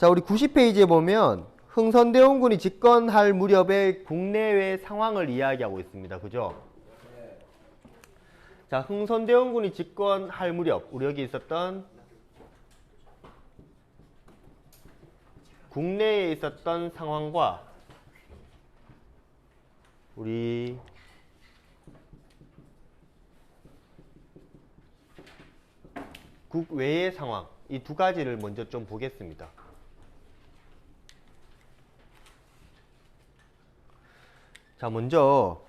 자, 우리 90페이지에 보면 흥선대원군이 집권할 무렵의 국내외 상황을 이야기하고 있습니다. 그죠? 자, 흥선대원군이 집권할 무렵, 우리 여기 있었던 국내에 있었던 상황과 우리 국외의 상황, 이 두 가지를 먼저 좀 보겠습니다. 자, 먼저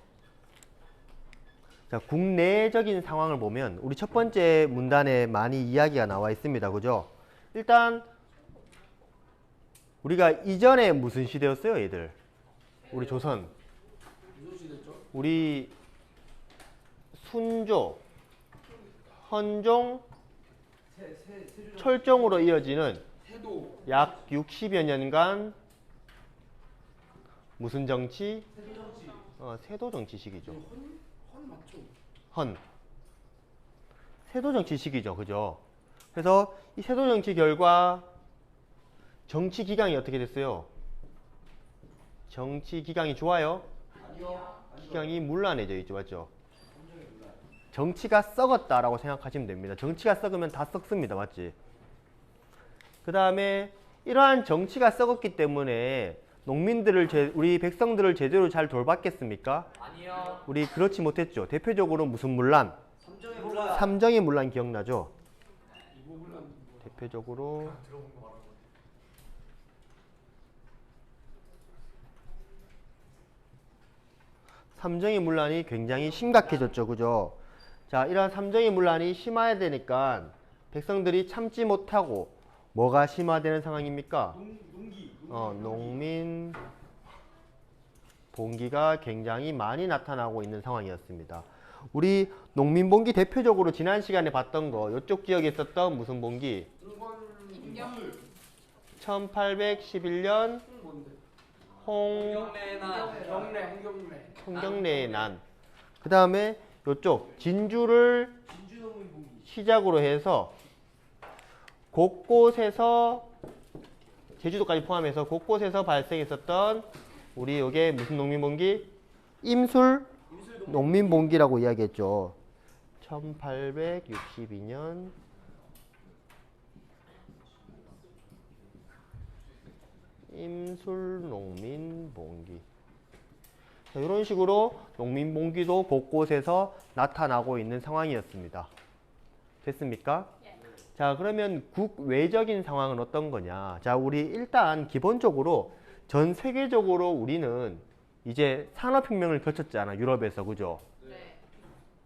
자, 국내적인 상황을 보면 우리 첫 번째 문단에 많이 이야기가 나와 있습니다. 그죠? 일단 우리가 이전에 무슨 시대였어요, 얘들? 우리 조선. 우리 순조, 헌종, 철종으로 이어지는 약 60여 년간 무슨 정치? 세도 정치 시기죠. 헌 맞죠? 헌. 세도 정치 시기죠. 그죠? 그래서 이 세도 정치 결과 정치 기강이 어떻게 됐어요? 정치 기강이 좋아요? 아니요. 기강이 문란해져 있죠. 맞죠? 정치가 썩었다라고 생각하시면 됩니다. 정치가 썩으면 다 썩습니다. 맞지? 그 다음에 이러한 정치가 썩었기 때문에 농민들을 우리 백성들을 제대로 잘 돌봤겠습니까? 아니요. 우리 그렇지 못했죠. 대표적으로 무슨 문란? 삼정의 문란. 삼정의 문란 기억나죠? 이거 문란. 대표적으로 들어본 거 말하는 거. 삼정의 문란이 굉장히 심각해졌죠. 그죠? 자, 이러한 삼정의 문란이 심화해야 되니까 백성들이 참지 못하고 뭐가 심화되는 상황입니까? 농민 봉기가 굉장히 많이 나타나고 있는 상황이었습니다. 우리 농민 봉기 대표적으로 지난 시간에 봤던 거 이쪽 지역에 있었던 무슨 봉기? 1811년 홍경래의 난. 그 다음에 이쪽 진주를 시작으로 해서 곳곳에서 제주도까지 포함해서 곳곳에서 발생했었던 우리 요게 무슨 농민봉기? 임술 농민봉기라고 이야기했죠. 1862년 임술 농민봉기. 자, 이런 식으로 농민봉기도 곳곳에서 나타나고 있는 상황이었습니다. 됐습니까? 자, 그러면 국외적인 상황은 어떤 거냐? 자, 우리 일단 기본적으로 전 세계적으로 우리는 이제 산업혁명을 거쳤잖아, 유럽에서. 그죠? 네.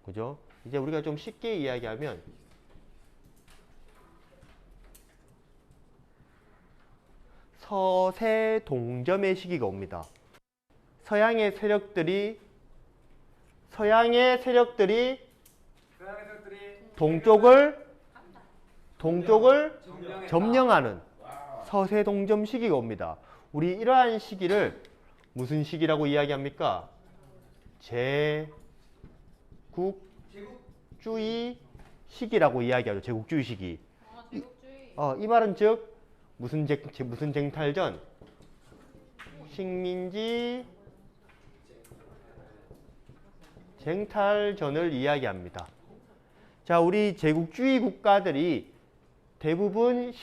그죠? 이제 우리가 좀 쉽게 이야기하면 서세 동점의 시기가 옵니다. 서양의 세력들이 동쪽을 점령하는 서세 동점 시기가 옵니다. 우리 이러한 시기를 무슨 시기라고 이야기합니까? 제국주의 시기라고 이야기하죠. 제국주의 시기. 이 말은 즉 무슨 쟁탈전? 식민지 쟁탈전을 이야기합니다. 자, 우리 제국주의 국가들이 대부분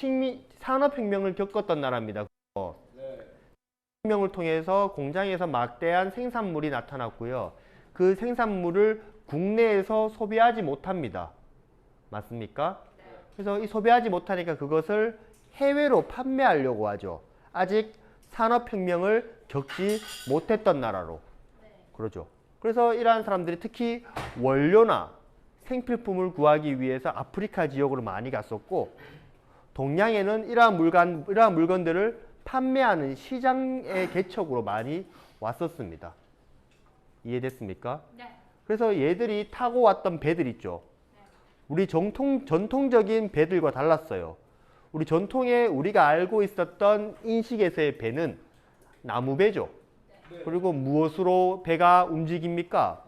산업혁명을 겪었던 나라입니다. 혁명을 통해서 공장에서 막대한 생산물이 나타났고요. 그 생산물을 국내에서 소비하지 못합니다. 맞습니까? 그래서 이 소비하지 못하니까 그것을 해외로 판매하려고 하죠. 아직 산업혁명을 겪지 못했던 나라로. 그러죠. 그래서 이러한 사람들이 특히 원료나 생필품을 구하기 위해서 아프리카 지역으로 많이 갔었고, 동양에는 이러한 물건들을 판매하는 시장의 개척으로 많이 왔었습니다. 이해됐습니까? 네. 그래서 얘들이 타고 왔던 배들 있죠. 우리 전통적인 배들과 달랐어요. 우리 전통에 우리가 알고 있었던 인식에서의 배는 나무배죠. 그리고 무엇으로 배가 움직입니까?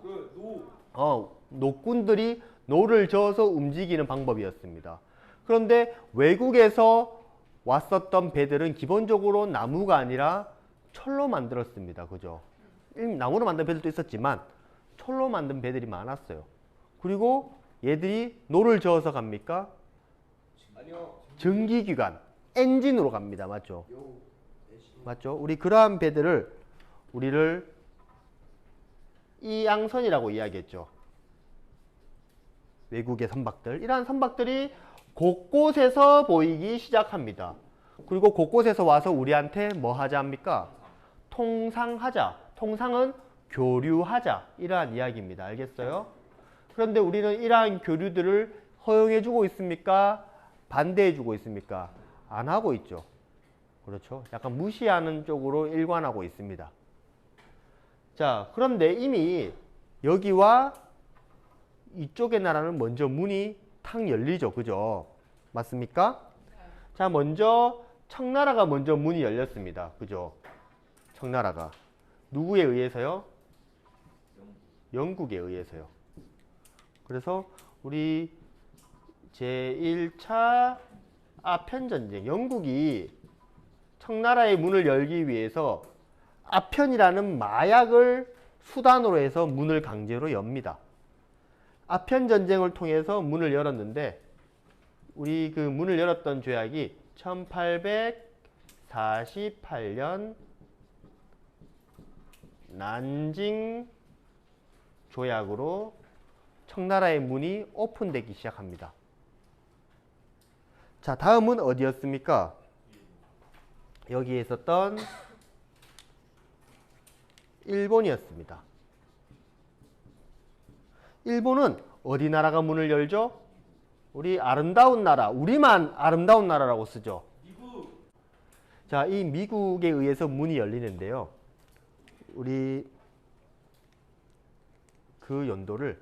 노꾼들이 노를 저어서 움직이는 방법이었습니다. 그런데 외국에서 왔었던 배들은 기본적으로 나무가 아니라 철로 만들었습니다. 그죠? 나무로 만든 배들도 있었지만 철로 만든 배들이 많았어요. 그리고 얘들이 노를 저어서 갑니까? 아니요. 전기기관, 엔진으로 갑니다. 맞죠? 요. 대신. 맞죠? 우리 그러한 배들을 우리를 이양선이라고 이야기했죠. 외국의 선박들. 이러한 선박들이 곳곳에서 보이기 시작합니다. 그리고 곳곳에서 와서 우리한테 뭐 하자 합니까? 통상하자. 통상은 교류하자. 이러한 이야기입니다. 알겠어요? 그런데 우리는 이러한 교류들을 허용해주고 있습니까? 반대해주고 있습니까? 안 하고 있죠. 그렇죠? 약간 무시하는 쪽으로 일관하고 있습니다. 자, 그런데 이미 여기와 이쪽의 나라는 먼저 문이 탁 열리죠. 그죠? 맞습니까? 자, 먼저 청나라가 먼저 문이 열렸습니다. 그죠? 청나라가. 누구에 의해서요? 영국에 의해서요. 그래서 우리 제1차 아편전쟁, 영국이 청나라의 문을 열기 위해서 아편이라는 마약을 수단으로 해서 문을 강제로 엽니다. 아편전쟁을 통해서 문을 열었는데 우리 그 문을 열었던 조약이 1848년 난징 조약으로 청나라의 문이 오픈되기 시작합니다. 자, 다음은 어디였습니까? 여기에 있었던 일본이었습니다. 일본은 어디 나라가 문을 열죠? 우리 아름다운 나라, 우리만 아름다운 나라라고 쓰죠. 미국. 자, 이 미국에 의해서 문이 열리는데요. 우리 그 연도를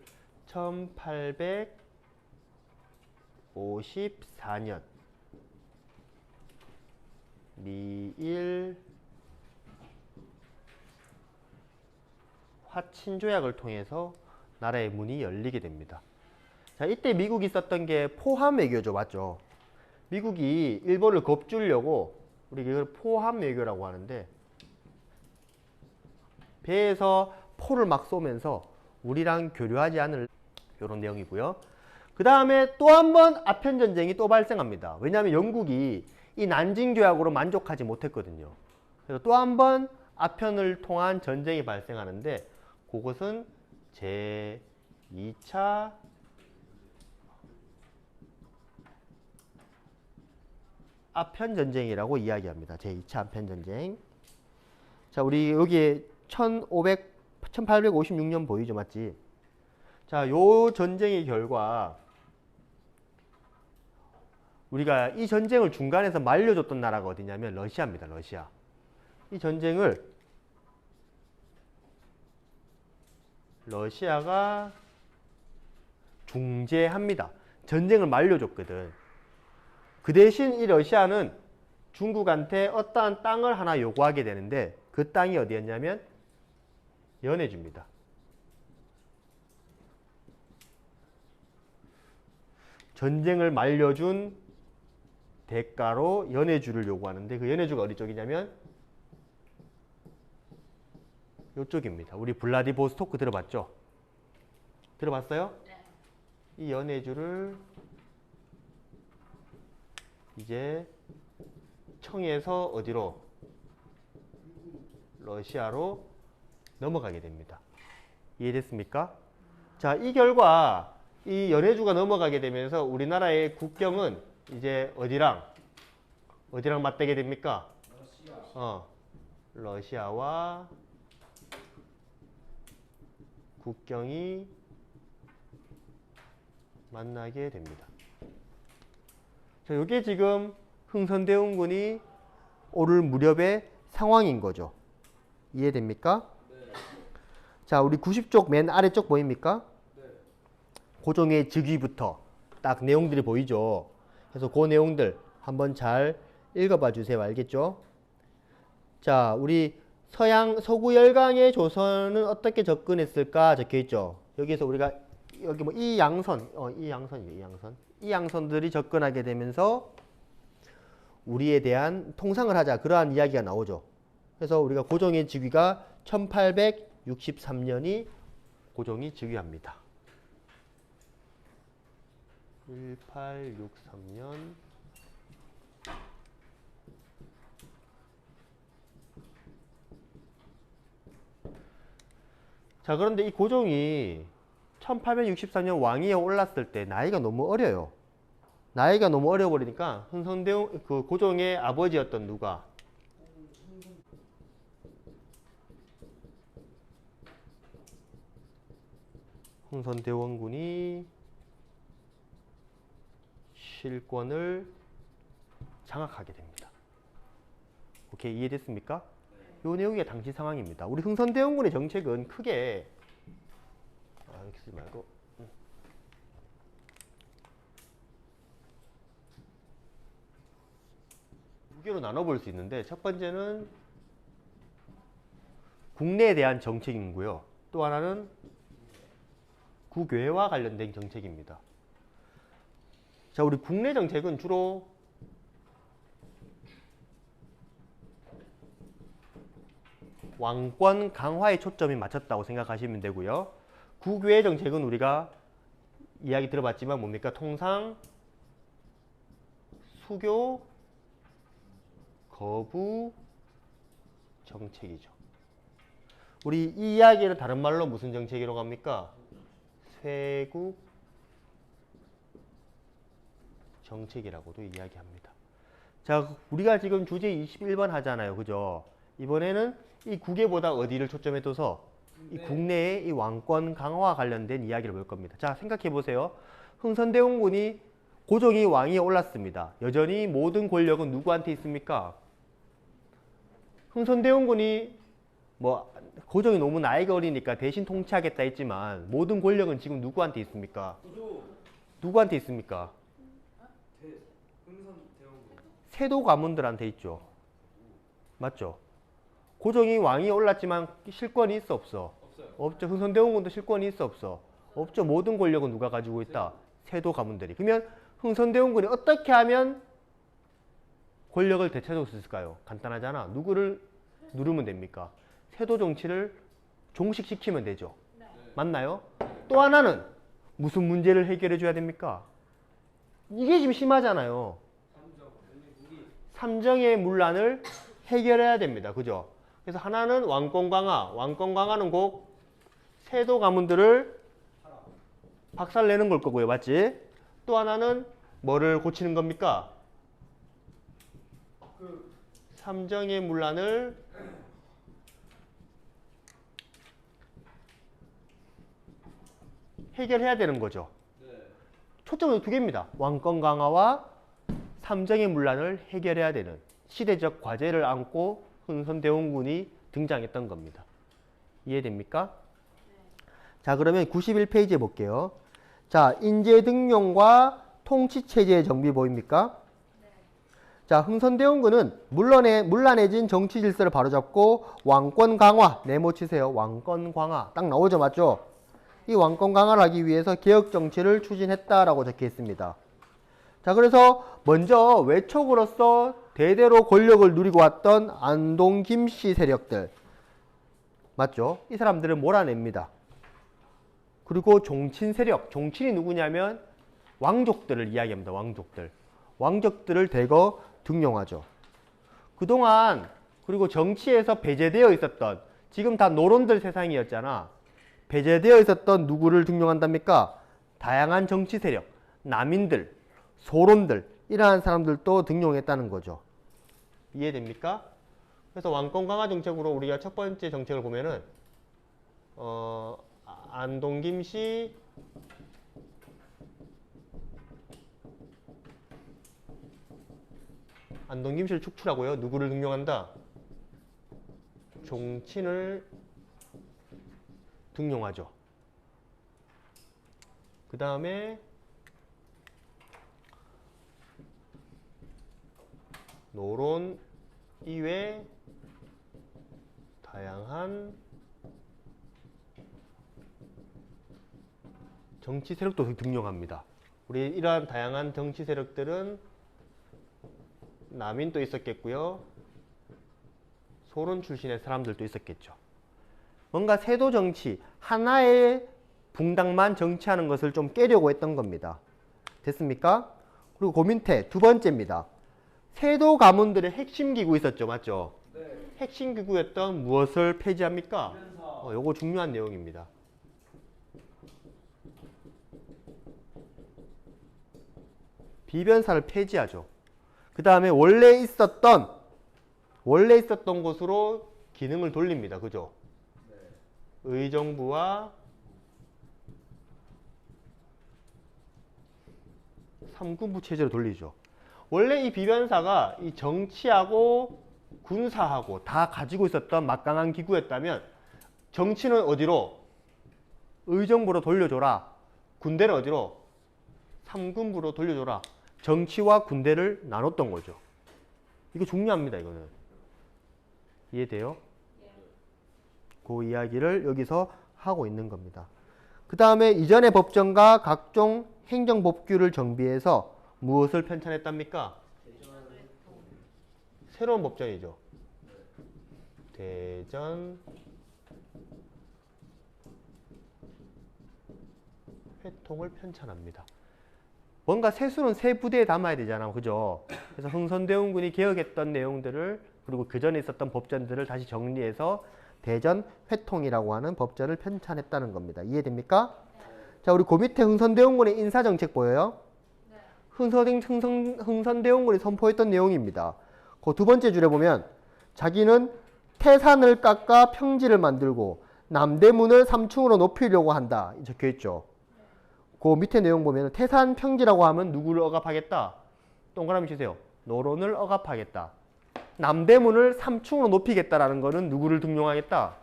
1854년 미일 화친조약을 통해서 나라의 문이 열리게 됩니다. 자, 이때 미국이 썼던 게 포함 외교죠. 맞죠? 미국이 일본을 겁주려고 우리 이걸 포함 외교라고 하는데 배에서 포를 막 쏘면서 우리랑 교류하지 않을 이런 내용이고요. 그 다음에 또 한 번 아편전쟁이 또 발생합니다. 왜냐하면 영국이 이 난징조약으로 만족하지 못했거든요. 그래서 또 한 번 아편을 통한 전쟁이 발생하는데 그것은 제2차 아편전쟁이라고 이야기합니다. 제2차 아편전쟁. 자, 우리 여기에 1856년 보이죠? 맞지? 자, 요 전쟁의 결과 우리가 이 전쟁을 중간에서 말려줬던 나라가 어디냐면 러시아입니다. 러시아. 이 전쟁을 러시아가 중재합니다. 전쟁을 말려줬거든. 그 대신 이 러시아는 중국한테 어떠한 땅을 하나 요구하게 되는데 그 땅이 어디였냐면 연해주입니다. 전쟁을 말려준 대가로 연해주를 요구하는데 그 연해주가 어디 쪽이냐면 이쪽입니다. 우리 블라디보스토크 들어봤죠? 들어봤어요? 네. 이 연해주를 이제 청에서 어디로? 러시아로 넘어가게 됩니다. 이해됐습니까? 자, 이 결과 이 연해주가 넘어가게 되면서 우리나라의 국경은 이제 어디랑 맞대게 됩니까? 러시아. 러시아와 국경이 만나게 됩니다. 자, 이게 지금 흥선대원군이 오를 무렵의 상황인 거죠. 이해됩니까? 네. 자, 우리 90쪽 맨 아래쪽 보입니까? 네. 고종의 즉위부터 딱 내용들이 보이죠. 그래서 그 내용들 한번 잘 읽어봐 주세요. 알겠죠? 자, 우리 서구 열강의 조선은 어떻게 접근했을까 적혀 있죠. 여기서 우리가 여기 뭐 이 양선이에요. 이 양선들이 접근하게 되면서 우리에 대한 통상을 하자 그러한 이야기가 나오죠. 그래서 우리가 고종의 즉위가 1863년이 고종이 즉위합니다. 1863년 자, 그런데 이 고종이 1863년 왕위에 올랐을 때 나이가 너무 어려요. 나이가 너무 어려 버리니까 흥선대원 그 고종의 아버지였던 누가 흥선대원군이 실권을 장악하게 됩니다. 오케이, 이해됐습니까? 이 내용이 당시 상황입니다. 우리 흥선대원군의 정책은 크게 이렇게 쓰지 말고 두 개로 나눠볼 수 있는데 첫 번째는 국내에 대한 정책이고요. 또 하나는 국외와 관련된 정책입니다. 자, 우리 국내 정책은 주로 왕권 강화에 초점이 맞췄다고 생각하시면 되고요. 국외 정책은 우리가 이야기 들어봤지만 뭡니까? 통상, 수교, 거부 정책이죠. 우리 이 이야기를 다른 말로 무슨 정책이라고 합니까? 쇄국 정책이라고도 이야기합니다. 자, 우리가 지금 주제 21번 하잖아요. 그죠? 이번에는 이 국외보다 어디를 초점에 둬서 이 국내의 이 왕권 강화와 관련된 이야기를 볼 겁니다. 자, 생각해 보세요. 흥선대원군이 고종이 왕위에 올랐습니다. 여전히 모든 권력은 누구한테 있습니까? 흥선대원군이 뭐 고종이 너무 나이가 어리니까 대신 통치하겠다 했지만 모든 권력은 지금 누구한테 있습니까? 누구한테 있습니까? 세도 가문들한테 있죠. 맞죠? 고종이 왕위에 올랐지만 실권이 있어 없어? 없죠. 흥선대원군도 실권이 있어 없어? 없죠. 모든 권력은 누가 가지고 있다? 세도 가문들이. 그러면 흥선대원군이 어떻게 하면 권력을 되찾을 수 있을까요? 간단하잖아. 누구를 누르면 됩니까? 세도 정치를 종식시키면 되죠. 맞나요? 또 하나는 무슨 문제를 해결해 줘야 됩니까? 이게 지금 심하잖아요. 삼정의 문란을 해결해야 됩니다. 그죠? 그래서 하나는 왕권 강화. 왕권 강화는 곧 세도 가문들을 박살내는 걸 거고요. 맞지? 또 하나는 뭐를 고치는 겁니까? 삼정의 문란을 해결해야 되는 거죠. 초점은 두 개입니다. 왕권 강화와 삼정의 문란을 해결해야 되는 시대적 과제를 안고 흥선대원군이 등장했던 겁니다. 이해됩니까? 자, 그러면 91페이지에 볼게요. 자, 인재 등용과 통치체제의 정비 보입니까? 자, 흥선대원군은 문란해진 정치 질서를 바로잡고 왕권 강화, 네모 치세요. 왕권 강화. 딱 나오죠, 맞죠? 이 왕권 강화를 하기 위해서 개혁 정치를 추진했다라고 적혀 있습니다. 자, 그래서 먼저 외척으로서 대대로 권력을 누리고 왔던 안동 김씨 세력들. 맞죠? 이 사람들을 몰아냅니다. 그리고 종친 세력. 종친이 누구냐면 왕족들을 이야기합니다. 왕족들. 왕족들을 대거 등용하죠. 그동안 그리고 정치에서 배제되어 있었던 지금 다 노론들 세상이었잖아. 배제되어 있었던 누구를 등용한답니까? 다양한 정치 세력, 남인들, 소론들 이러한 사람들도 등용했다는 거죠. 이해됩니까? 그래서 왕권 강화 정책으로 우리가 첫 번째 정책을 보면은 안동 김씨 안동 김씨를 축출하고요. 누구를 등용한다? 종친을 등용하죠. 그 다음에 노론 이외 다양한 정치 세력도 등용합니다. 우리 이러한 다양한 정치 세력들은 남인도 있었겠고요. 소론 출신의 사람들도 있었겠죠. 뭔가 세도 정치, 하나의 붕당만 정치하는 것을 좀 깨려고 했던 겁니다. 됐습니까? 그리고 그 밑에 두 번째입니다. 세도 가문들의 핵심 기구 있었죠. 맞죠? 네. 핵심 기구였던 무엇을 폐지합니까? 비변사. 요거 중요한 내용입니다. 비변사를 폐지하죠. 그 다음에 원래 있었던 곳으로 기능을 돌립니다. 그죠? 네. 의정부와 삼군부 체제로 돌리죠. 원래 이 비변사가 이 정치하고 군사하고 다 가지고 있었던 막강한 기구였다면 정치는 어디로? 의정부로 돌려줘라. 군대는 어디로? 삼군부로 돌려줘라. 정치와 군대를 나눴던 거죠. 이거 중요합니다. 이거는. 이해돼요? 그 이야기를 여기서 하고 있는 겁니다. 그 다음에 이전의 법정과 각종 행정법규를 정비해서 무엇을 편찬했답니까? 새로운 법전이죠. 대전 회통을 편찬합니다. 뭔가 세수는 세 부대에 담아야 되잖아. 그죠? 그래서 흥선대원군이 개혁했던 내용들을 그리고 그 전에 있었던 법전들을 다시 정리해서 대전 회통이라고 하는 법전을 편찬했다는 겁니다. 이해됩니까? 자, 우리 그 밑에 흥선대원군의 인사정책 보여요? 흥선대원군이 선포했던 내용입니다. 그 두 번째 줄에 보면 자기는 태산을 깎아 평지를 만들고 남대문을 3층으로 높이려고 한다. 적혀있죠. 그 밑에 내용 보면 태산 평지라고 하면 누구를 억압하겠다? 동그라미 치세요. 노론을 억압하겠다. 남대문을 3층으로 높이겠다라는 거는 누구를 등용하겠다?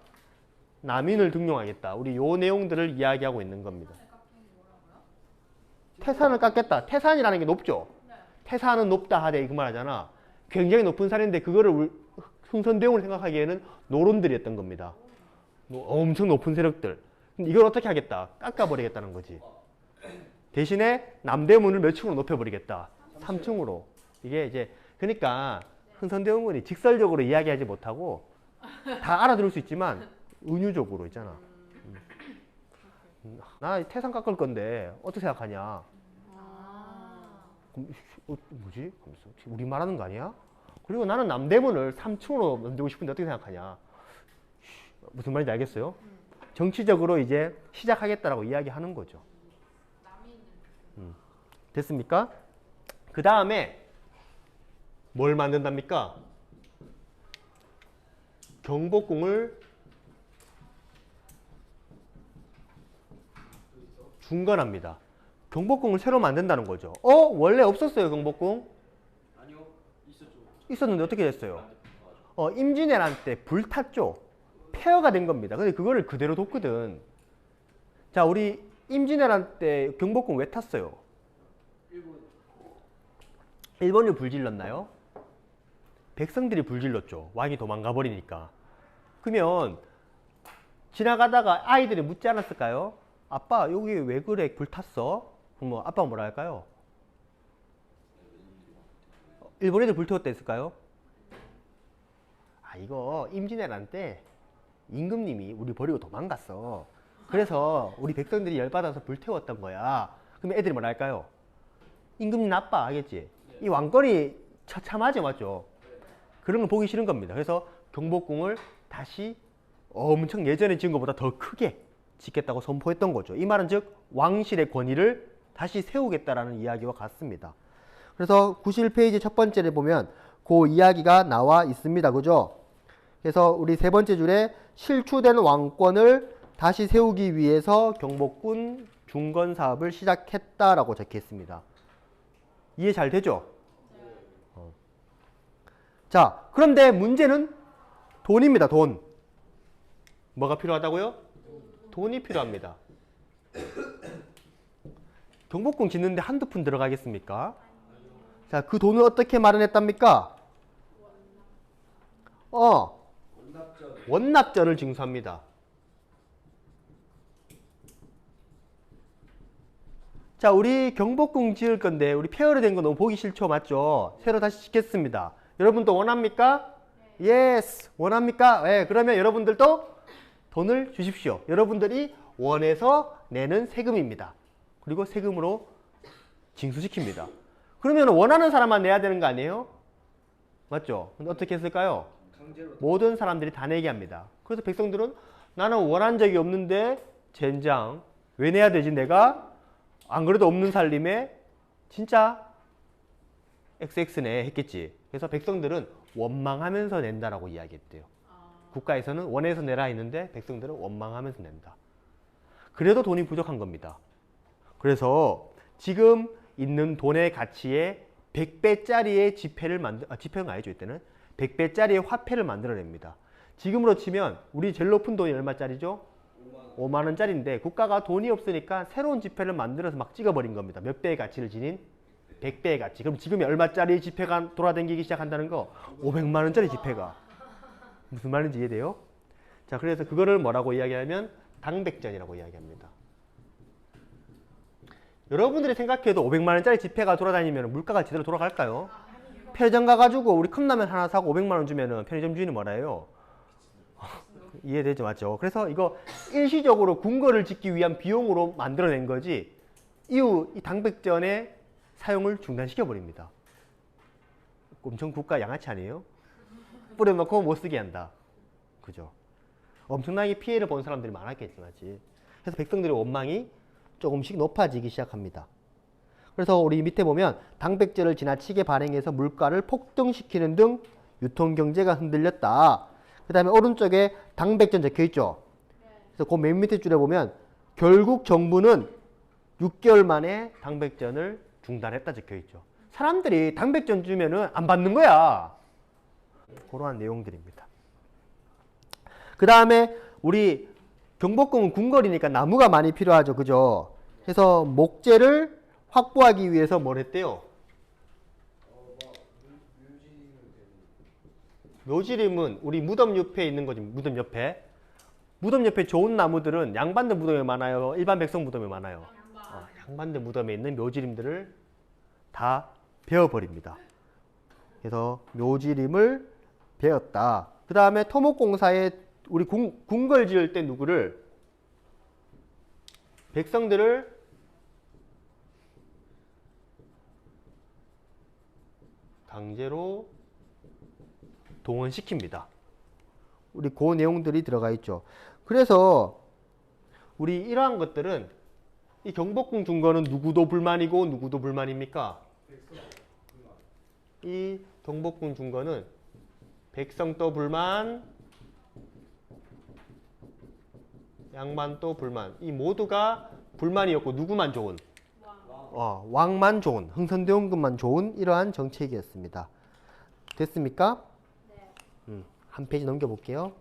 남인을 등용하겠다. 우리 요 내용들을 이야기하고 있는 겁니다. 태산을 깎겠다. 태산이라는 게 높죠? 태산은 높다 하되 그 말하잖아. 굉장히 높은 산인데 그거를 흥선대원을 생각하기에는 노론들이었던 겁니다. 엄청 높은 세력들. 근데 이걸 어떻게 하겠다? 깎아버리겠다는 거지. 대신에 남대문을 몇 층으로 높여버리겠다. 3층으로. 이게 이제 그러니까 흥선대원군이 직설적으로 이야기하지 못하고 다 알아들을 수 있지만 은유적으로 있잖아. 나 태산 깎을 건데 어떻게 생각하냐? 그럼 뭐지? 우리 말하는 거 아니야? 그리고 나는 남대문을 3층으로 만들고 싶은데 어떻게 생각하냐? 무슨 말인지 알겠어요? 정치적으로 이제 시작하겠다라고 이야기하는 거죠. 됐습니까? 그 다음에 뭘 만든답니까? 경복궁을 중건합니다. 경복궁을 새로 만든다는 거죠. 원래 없었어요, 경복궁? 아니요. 있었죠. 있었는데 어떻게 됐어요? 임진왜란 때 불탔죠. 폐허가 된 겁니다. 근데 그거를 그대로 뒀거든. 자, 우리 임진왜란 때 경복궁 왜 탔어요? 일본이 불질렀나요? 백성들이 불질렀죠. 왕이 도망가 버리니까. 그러면 지나가다가 아이들이 묻지 않았을까요? 아빠 여기 왜 그래 불탔어? 그럼 뭐 아빠가 뭐라 할까요? 일본 애들 불태웠다 했을까요? 이거 임진왜란 때 임금님이 우리 버리고 도망갔어. 그래서 우리 백성들이 열받아서 불태웠던 거야. 그러면 애들이 뭐라 할까요? 임금님 나빠 하겠지. 이 왕권이 처참하죠. 맞죠? 그런 걸 보기 싫은 겁니다. 그래서 경복궁을 다시 엄청 예전에 지은 것보다 더 크게 짓겠다고 선포했던 거죠. 이 말은 즉 왕실의 권위를 다시 세우겠다라는 이야기와 같습니다. 그래서 91페이지 첫 번째를 보면 그 이야기가 나와 있습니다. 그죠? 그래서 우리 세 번째 줄에 실추된 왕권을 다시 세우기 위해서 경복궁 중건 사업을 시작했다라고 적혀 있습니다. 이해 잘 되죠? 자, 그런데 문제는 돈입니다. 돈. 뭐가 필요하다고요? 돈이 필요합니다. 경복궁 짓는데 한두 푼 들어가겠습니까? 자, 그 돈을 어떻게 마련했답니까? 원납전을 징수합니다. 자, 우리 경복궁 지을 건데 우리 폐허로 된 거 너무 보기 싫죠, 맞죠? 새로 다시 짓겠습니다. 여러분도 원합니까? 예스, 원합니까? 네, 그러면 여러분들도 돈을 주십시오. 여러분들이 원해서 내는 세금입니다. 그리고 세금으로 징수시킵니다. 그러면 원하는 사람만 내야 되는 거 아니에요? 맞죠? 근데 어떻게 했을까요? 강제로 모든 사람들이 다 내게 합니다. 그래서 백성들은 나는 원한 적이 없는데 젠장 왜 내야 되지 내가? 안 그래도 없는 살림에 진짜 XX네 했겠지. 그래서 백성들은 원망하면서 낸다라고 이야기했대요. 국가에서는 원해서 내라 했는데 백성들은 원망하면서 낸다. 그래도 돈이 부족한 겁니다. 그래서 지금 있는 돈의 가치의 100배짜리의 지폐가 아니죠 이때는 100배짜리의 화폐를 만들어냅니다. 지금으로 치면 우리 제일 높은 돈이 얼마짜리죠? 5만 원짜리인데 국가가 돈이 없으니까 새로운 지폐를 만들어서 막 찍어버린 겁니다. 몇 배의 가치를 지닌 100배의 가치. 그럼 지금이 얼마짜리 지폐가 돌아다니기 시작한다는 거? 500만 원짜리 지폐가. 무슨 말인지 이해돼요? 자, 그래서 그거를 뭐라고 이야기하면 당백전이라고 이야기합니다. 여러분들이 생각해도 500만 원짜리 지폐가 돌아다니면 물가가 제대로 돌아갈까요? 편의점 가가지고 우리 컵라면 하나 사고 500만 원 주면은 편의점 주인은 뭐라 해요? 이해되죠? 맞죠? 그래서 이거 일시적으로 궁궐을 짓기 위한 비용으로 만들어낸 거지 이후 이 당백전의 사용을 중단시켜 버립니다. 엄청 국가 양아치 아니에요? 뿌려놓고 못 쓰게 한다. 그죠? 엄청나게 피해를 본 사람들이 많았겠지, 맞지? 그래서 백성들의 원망이 조금씩 높아지기 시작합니다. 그래서 우리 밑에 보면 당백제를 지나치게 발행해서 물가를 폭등시키는 등 유통경제가 흔들렸다. 그 다음에 오른쪽에 당백전 적혀있죠. 그래서 그 맨 밑에 줄에 보면 결국 정부는 6개월 만에 당백전을 중단했다 적혀있죠. 사람들이 당백전 주면은 안 받는 거야. 그러한 내용들입니다. 그 다음에 우리 경복궁은 궁궐이니까 나무가 많이 필요하죠. 그죠? 그래서 목재를 확보하기 위해서 뭘 했대요? 묘지림은 우리 무덤 옆에 있는 거지. 무덤 옆에. 무덤 옆에 좋은 나무들은 양반들 무덤에 많아요? 일반 백성 무덤에 많아요? 양반들 무덤에 있는 묘지림들을 다 베어버립니다. 그래서 묘지림을 베었다. 그 다음에 토목공사에 우리 궁궐 지을 때 누구를? 백성들을 강제로 동원시킵니다. 우리 그 내용들이 들어가 있죠. 그래서 우리 이러한 것들은 이 경복궁 중거는 누구도 불만이고 누구도 불만입니까? 이 경복궁 중거는 백성도 불만, 양반도 불만. 이 모두가 불만이었고 누구만 좋은? 왕만 좋은, 흥선대원군만 좋은 이러한 정책이었습니다. 됐습니까? 네. 한 페이지 넘겨볼게요.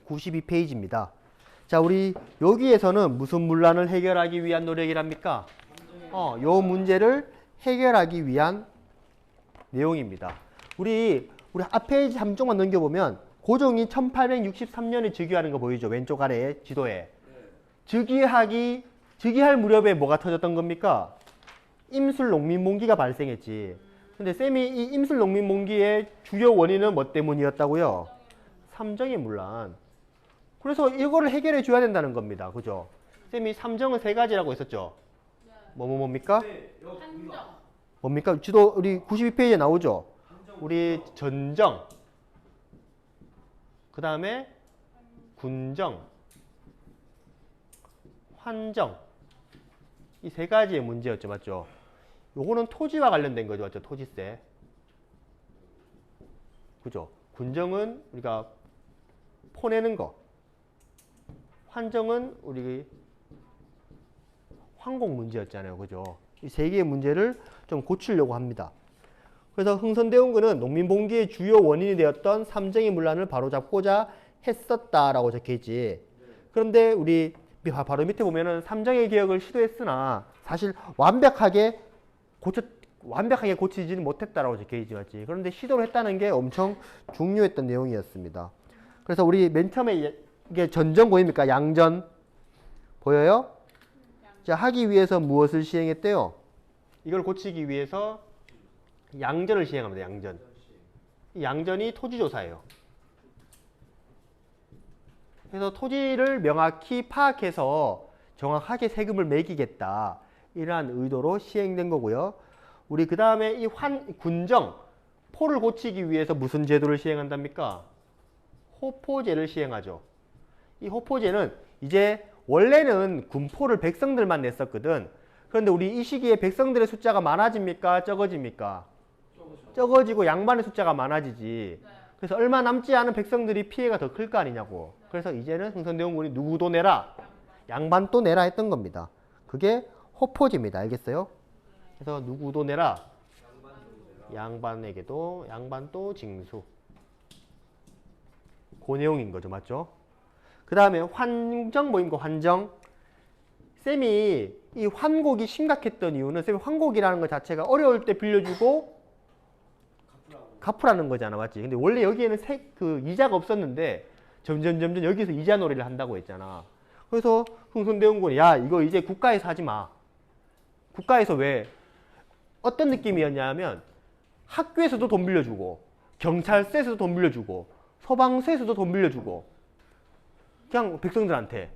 92페이지입니다. 자, 우리 여기에서는 무슨 문란을 해결하기 위한 노력이랍니까? 요 문제를 해결하기 위한 내용입니다. 우리 앞에 3쪽만 넘겨보면 고종이 1863년에 즉위하는 거 보이죠? 왼쪽 아래에 지도에. 즉위할 무렵에 뭐가 터졌던 겁니까? 임술 농민몽기가 발생했지. 근데 쌤이 이 임술 농민몽기의 주요 원인은 뭐 때문이었다고요? 삼정의 문란. 그래서 이거를 해결해 줘야 된다는 겁니다. 그죠? 쌤이 삼정은 세 가지라고 했었죠? 뭡니까? 뭡니까? 지도 우리 92페이지에 나오죠? 우리 전정, 그 다음에 군정, 환정. 이 세 가지의 문제였죠. 맞죠? 요거는 토지와 관련된 거죠. 맞죠? 토지세. 그죠? 군정은 우리가 포내는 거. 환정은 우리 황공 문제였잖아요. 그죠? 이 세 개의 문제를 좀 고치려고 합니다. 그래서 흥선대원군은 농민봉기의 주요 원인이 되었던 삼정의 문란을 바로잡고자 했었다라고 적혀있지. 그런데 우리 바로 밑에 보면은 삼정의 개혁을 시도했으나 사실 완벽하게 고치지는 못했다라고 적혀있지, 맞지? 그런데 시도를 했다는 게 엄청 중요했던 내용이었습니다. 그래서 우리 맨 처음에 이게 전정 보입니까? 양전 보여요? 자, 하기 위해서 무엇을 시행했대요? 이걸 고치기 위해서 양전을 시행합니다. 양전. 이 양전이 토지조사예요. 그래서 토지를 명확히 파악해서 정확하게 세금을 매기겠다. 이러한 의도로 시행된 거고요. 우리 그 다음에 이 군정, 포를 고치기 위해서 무슨 제도를 시행한답니까? 호포제를 시행하죠. 이 호포제는 이제 원래는 군포를 백성들만 냈었거든. 그런데 우리 이 시기에 백성들의 숫자가 많아집니까? 적어집니까? 적어지고 양반의 숫자가 많아지지. 그래서 얼마 남지 않은 백성들이 피해가 더 클 거 아니냐고. 그래서 이제는 흥선대원군이 누구도 내라, 양반도 내라 했던 겁니다. 그게 호포제입니다. 알겠어요? 그래서 누구도 내라, 양반에게도 양반도 징수. 그 내용인 거죠. 맞죠? 그 다음에 환정 뭐입니까? 환정. 쌤이 이 환곡이 심각했던 이유는 쌤이 환곡이라는 것 자체가 어려울 때 빌려주고 갚으라는 거잖아. 맞지? 근데 원래 여기에는 그 이자가 없었는데 점점 여기서 이자 놀이를 한다고 했잖아. 그래서 흥선대원군이 야, 이거 이제 국가에서 하지 마. 국가에서 왜? 어떤 느낌이었냐면 학교에서도 돈 빌려주고 경찰서에서도 돈 빌려주고 소방서에서도 돈 빌려주고 그냥 백성들한테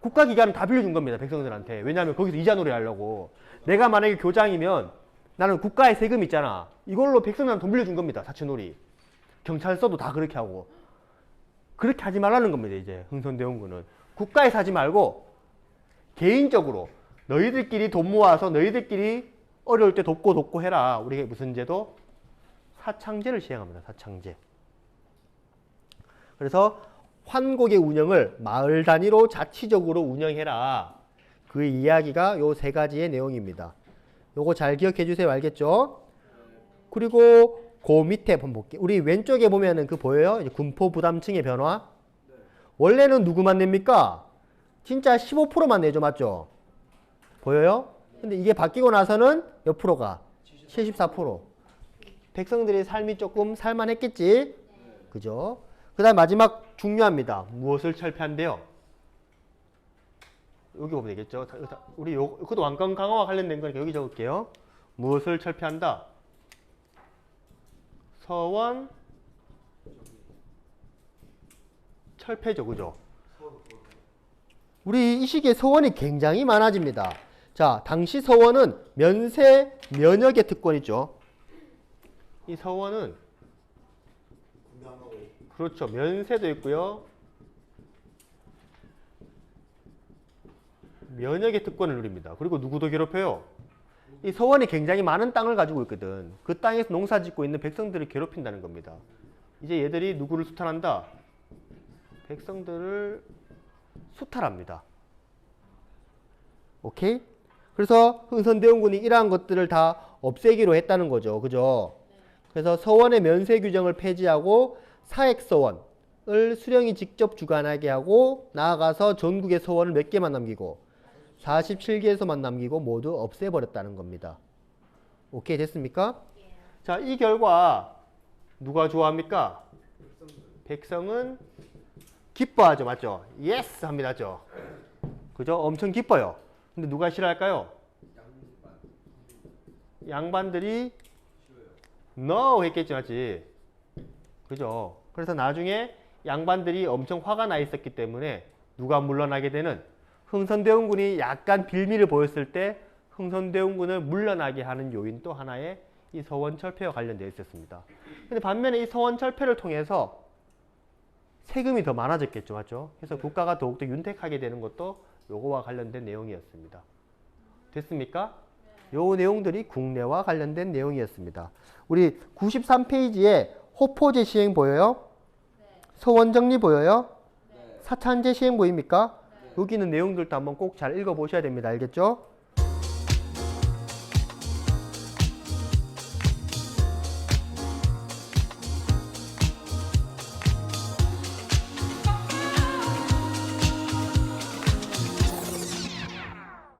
국가기관은 다 빌려준 겁니다. 백성들한테. 왜냐하면 거기서 이자 놀이 하려고. 내가 만약에 교장이면 나는 국가의 세금 있잖아. 이걸로 백성들한테 돈 빌려준 겁니다. 사채놀이. 경찰서도 다 그렇게 하고. 그렇게 하지 말라는 겁니다. 이제 흥선대원군은. 국가에서 하지 말고 개인적으로 너희들끼리 돈 모아서 너희들끼리 어려울 때 돕고 해라. 우리가 무슨 제도? 사창제를 시행합니다. 사창제. 그래서 환곡의 운영을 마을 단위로 자치적으로 운영해라. 그 이야기가 요 세 가지의 내용입니다. 요거 잘 기억해 주세요. 알겠죠? 그리고 그 밑에 한번 볼게요. 우리 왼쪽에 보면은 그 보여요? 이제 군포 부담층의 변화. 원래는 누구만 냅니까? 진짜 15%만 내죠. 맞죠? 보여요? 근데 이게 바뀌고 나서는 몇 프로가? 74%. 백성들의 삶이 조금 살만했겠지? 그죠? 그 다음 마지막 중요합니다. 무엇을 철폐한대요? 여기 보면 되겠죠? 우리 그것도 왕권 강화와 관련된 거니까 여기 적을게요. 무엇을 철폐한다? 서원 철폐죠. 그죠? 우리 이 시기에 서원이 굉장히 많아집니다. 자, 당시 서원은 면세, 면역의 특권이죠. 이 서원은 그렇죠. 면세도 있고요. 면역의 특권을 누립니다. 그리고 누구도 괴롭혀요? 이 서원이 굉장히 많은 땅을 가지고 있거든. 그 땅에서 농사 짓고 있는 백성들을 괴롭힌다는 겁니다. 이제 얘들이 누구를 수탈한다? 백성들을 수탈합니다. 오케이? 그래서 흥선대원군이 이러한 것들을 다 없애기로 했다는 거죠. 그죠? 그래서 서원의 면세 규정을 폐지하고 사액서원을 수령이 직접 주관하게 하고 나아가서 전국의 서원을 몇 개만 남기고 47개에서만 남기고 모두 없애버렸다는 겁니다. 오케이 됐습니까? 자, 이 결과 누가 좋아합니까? 백성은 기뻐하죠. 맞죠? 예스 합니다. 맞죠? 그죠? 엄청 기뻐요. 근데 누가 싫어할까요? 양반들이 no 했겠죠. 맞지? 그죠? 그래서 나중에 양반들이 엄청 화가 나 있었기 때문에 누가 물러나게 되는 흥선대원군이 약간 빌미를 보였을 때 흥선대원군을 물러나게 하는 요인 또 하나의 이 서원 철폐와 관련되어 있었습니다. 근데 반면에 이 서원 철폐를 통해서 세금이 더 많아졌겠죠. 맞죠? 그래서 국가가 더욱더 윤택하게 되는 것도 요거와 관련된 내용이었습니다. 됐습니까? 요 내용들이 국내와 관련된 내용이었습니다. 우리 93페이지에 호포제 시행 보여요? 서원 정리 보여요? 사찬제 시행 보입니까? 여기 있는 내용들도 한번 꼭 잘 읽어보셔야 됩니다. 알겠죠?